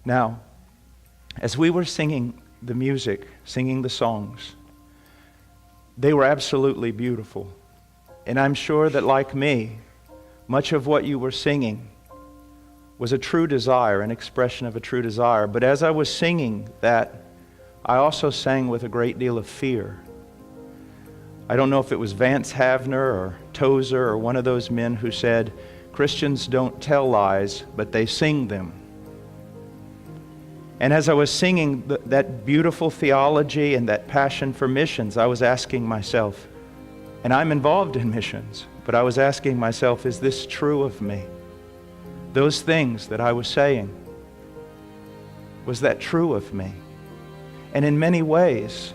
Now, as we were singing the music, singing the songs, they were absolutely beautiful. And I'm sure that, like me, much of what you were singing was a true desire, an expression of a true desire. But as I was singing that, I also sang with a great deal of fear. I don't know if it was Vance Havner or Tozer or one of those men who said, Christians don't tell lies, but they sing them. And as I was singing that beautiful theology and that passion for missions, I was asking myself, and I'm involved in missions, but I was asking myself, is this true of me? Those things that I was saying, was that true of me? And in many ways,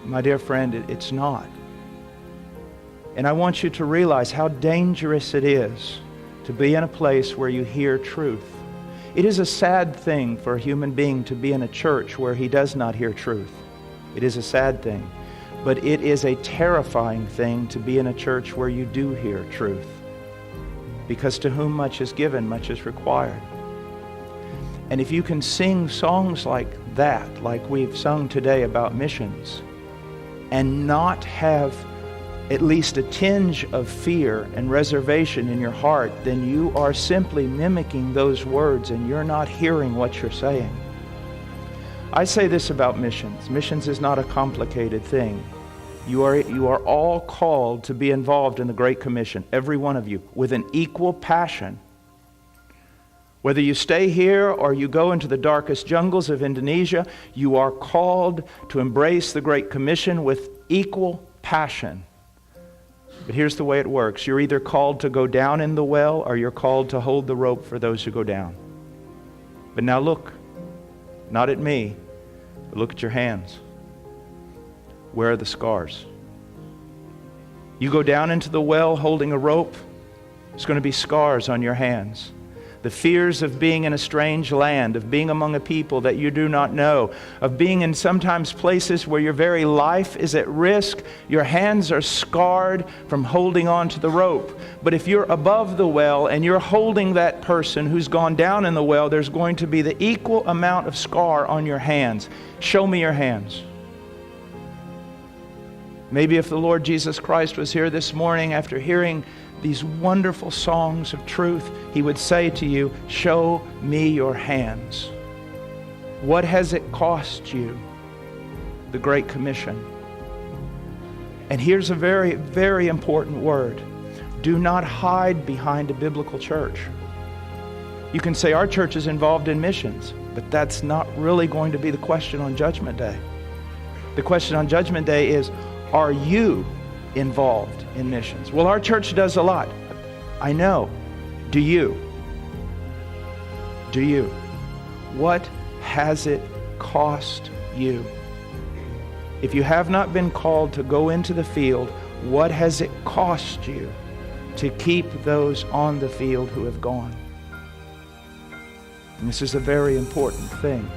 my dear friend, it's not. And I want you to realize how dangerous it is to be in a place where you hear truth. It is a sad thing for a human being to be in a church where he does not hear truth. It is a sad thing. But it is a terrifying thing to be in a church where you do hear truth. Because to whom much is given, much is required. And if you can sing songs like that, like we've sung today about missions, and not have at least a tinge of fear and reservation in your heart, then you are simply mimicking those words and you're not hearing what you're saying. I say this about missions. Missions is not a complicated thing. You are all called to be involved in the Great Commission, every one of you, with an equal passion. Whether you stay here or you go into the darkest jungles of Indonesia, you are called to embrace the Great Commission with equal passion. But here's the way it works. You're either called to go down in the well or you're called to hold the rope for those who go down. But now look, not at me, but look at your hands. Where are the scars? You go down into the well holding a rope, there's going to be scars on your hands. The fears of being in a strange land, of being among a people that you do not know, of being in sometimes places where your very life is at risk. Your hands are scarred from holding on to the rope. But if you're above the well and you're holding that person who's gone down in the well, there's going to be the equal amount of scar on your hands. Show me your hands. Maybe if the Lord Jesus Christ was here this morning after hearing these wonderful songs of truth, He would say to you, show me your hands. What has it cost you? The Great Commission. And here's a very, very important word. Do not hide behind a biblical church. You can say our church is involved in missions, but that's not really going to be the question on Judgment Day. The question on Judgment Day is, are you involved in missions? Well, our church does a lot. I know. Do you? Do you? What has it cost you? If you have not been called to go into the field, what has it cost you to keep those on the field who have gone? And this is a very important thing.